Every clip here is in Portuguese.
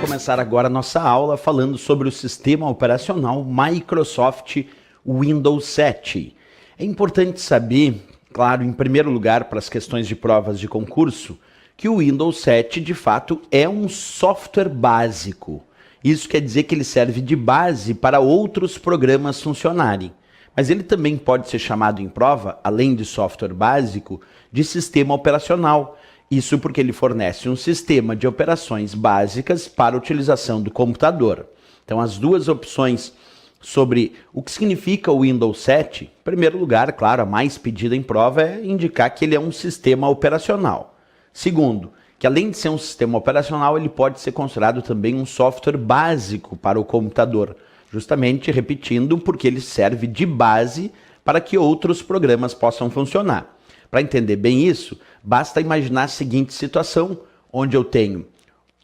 começar agora a nossa aula falando sobre o sistema operacional Microsoft Windows 7. É importante saber, claro, em primeiro lugar, para as questões de provas de concurso, que o Windows 7 de fato é um software básico. Isso quer dizer que ele serve de base para outros programas funcionarem. Mas ele também pode ser chamado em prova, além de software básico, de sistema operacional. Isso porque ele fornece um sistema de operações básicas para a utilização do computador. Então, as duas opções sobre o que significa o Windows 7, em primeiro lugar, claro, a mais pedida em prova é indicar que ele é um sistema operacional. Segundo, que além de ser um sistema operacional, ele pode ser considerado também um software básico para o computador, justamente repetindo porque ele serve de base para que outros programas possam funcionar. Para entender bem isso, basta imaginar a seguinte situação, onde eu tenho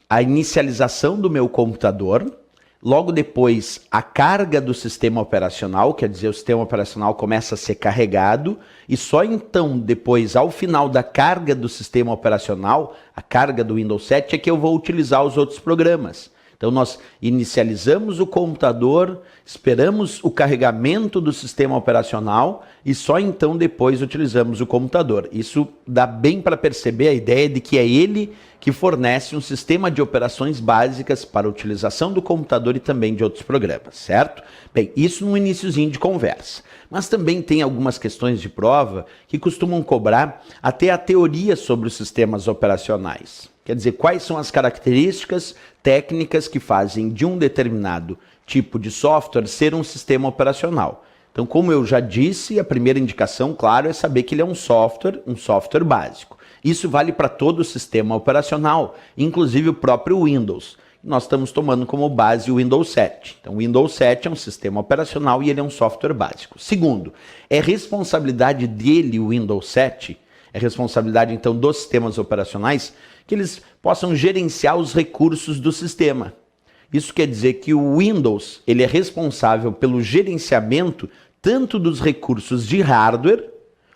a inicialização do meu computador, logo depois a carga do sistema operacional, quer dizer, o sistema operacional começa a ser carregado, e só então, depois, ao final da carga do sistema operacional, a carga do Windows 7, é que eu vou utilizar os outros programas. Então nós inicializamos o computador, esperamos o carregamento do sistema operacional e só então depois utilizamos o computador. Isso dá bem para perceber a ideia de que é ele que fornece um sistema de operações básicas para a utilização do computador e também de outros programas, certo? Bem, isso no iniciozinho de conversa. Mas também tem algumas questões de prova que costumam cobrar até a teoria sobre os sistemas operacionais. Quer dizer, quais são as características técnicas que fazem de um determinado tipo de software ser um sistema operacional. Então, como eu já disse, a primeira indicação, claro, é saber que ele é um software básico. Isso vale para todo o sistema operacional, inclusive o próprio Windows. Nós estamos tomando como base o Windows 7. Então, o Windows 7 é um sistema operacional e ele é um software básico. Segundo, é responsabilidade dele, o Windows 7, é responsabilidade, então, dos sistemas operacionais, que eles possam gerenciar os recursos do sistema. Isso quer dizer que o Windows ele é responsável pelo gerenciamento tanto dos recursos de hardware,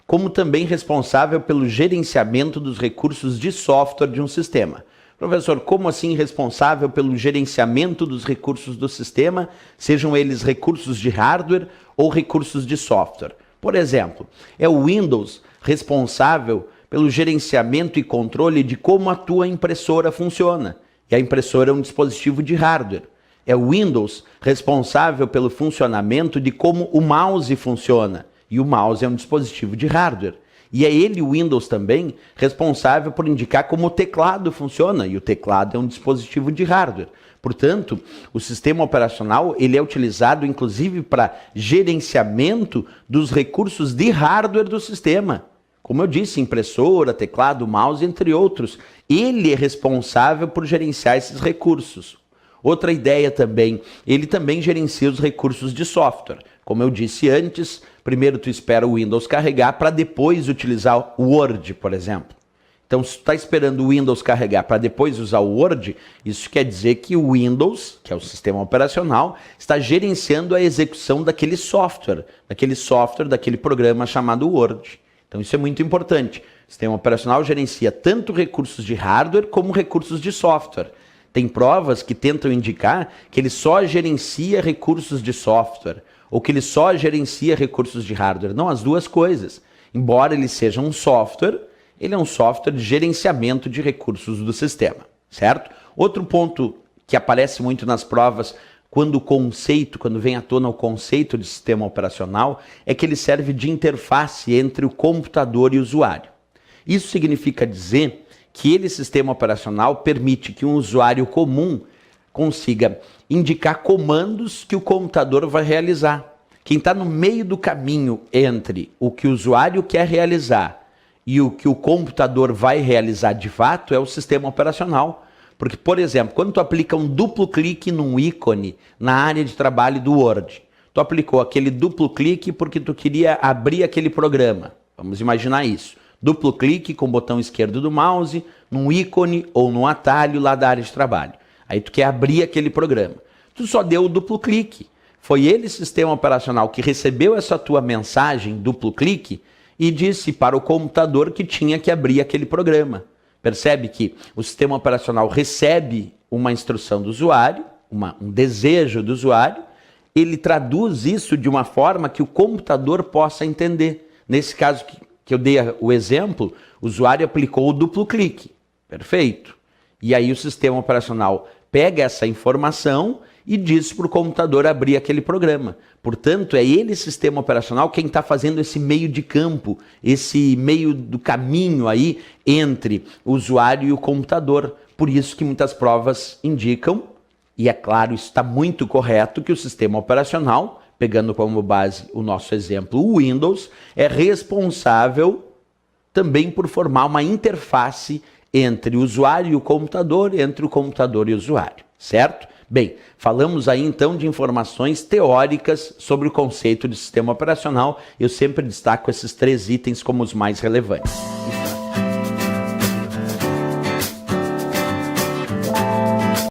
como também responsável pelo gerenciamento dos recursos de software de um sistema. Professor, como assim responsável pelo gerenciamento dos recursos do sistema, sejam eles recursos de hardware ou recursos de software? Por exemplo, é o Windows responsável pelo gerenciamento e controle de como a tua impressora funciona. E a impressora é um dispositivo de hardware. É o Windows responsável pelo funcionamento de como o mouse funciona. E o mouse é um dispositivo de hardware. E é ele, o Windows, também responsável por indicar como o teclado funciona. E o teclado é um dispositivo de hardware. Portanto, o sistema operacional ele é utilizado inclusive para gerenciamento dos recursos de hardware do sistema. Como eu disse, impressora, teclado, mouse, entre outros. Ele é responsável por gerenciar esses recursos. Outra ideia também, ele também gerencia os recursos de software. Como eu disse antes, primeiro tu espera o Windows carregar para depois utilizar o Word, por exemplo. Então, se tu está esperando o Windows carregar para depois usar o Word, isso quer dizer que o Windows, que é o sistema operacional, está gerenciando a execução daquele software, daquele programa chamado Word. Então isso é muito importante. O sistema operacional gerencia tanto recursos de hardware como recursos de software. Tem provas que tentam indicar que ele só gerencia recursos de software ou que ele só gerencia recursos de hardware. Não, as duas coisas. Embora ele seja um software, ele é um software de gerenciamento de recursos do sistema, certo? Outro ponto que aparece muito nas provas quando vem à tona o conceito de sistema operacional, é que ele serve de interface entre o computador e o usuário. Isso significa dizer que ele, sistema operacional, permite que um usuário comum consiga indicar comandos que o computador vai realizar. Quem está no meio do caminho entre o que o usuário quer realizar e o que o computador vai realizar de fato é o sistema operacional. Porque, por exemplo, quando tu aplica um duplo clique num ícone na área de trabalho do Word, tu aplicou aquele duplo clique porque tu queria abrir aquele programa. Vamos imaginar isso. Duplo clique com o botão esquerdo do mouse, num ícone ou num atalho lá da área de trabalho. Aí tu quer abrir aquele programa. Tu só deu o duplo clique. Foi ele, sistema operacional, que recebeu essa tua mensagem, duplo clique, e disse para o computador que tinha que abrir aquele programa. Percebe que o sistema operacional recebe uma instrução do usuário, um desejo do usuário, ele traduz isso de uma forma que o computador possa entender. Nesse caso que eu dei o exemplo, o usuário aplicou o duplo clique. Perfeito. E aí o sistema operacional pega essa informação e diz para o computador abrir aquele programa. Portanto, é ele, sistema operacional, quem está fazendo esse meio de campo, esse meio do caminho aí entre o usuário e o computador. Por isso que muitas provas indicam, e é claro, isso está muito correto, que o sistema operacional, pegando como base o nosso exemplo, o Windows, é responsável também por formar uma interface entre o usuário e o computador, entre o computador e o usuário, certo? Bem, falamos aí então de informações teóricas sobre o conceito de sistema operacional. Eu sempre destaco esses 3 itens como os mais relevantes.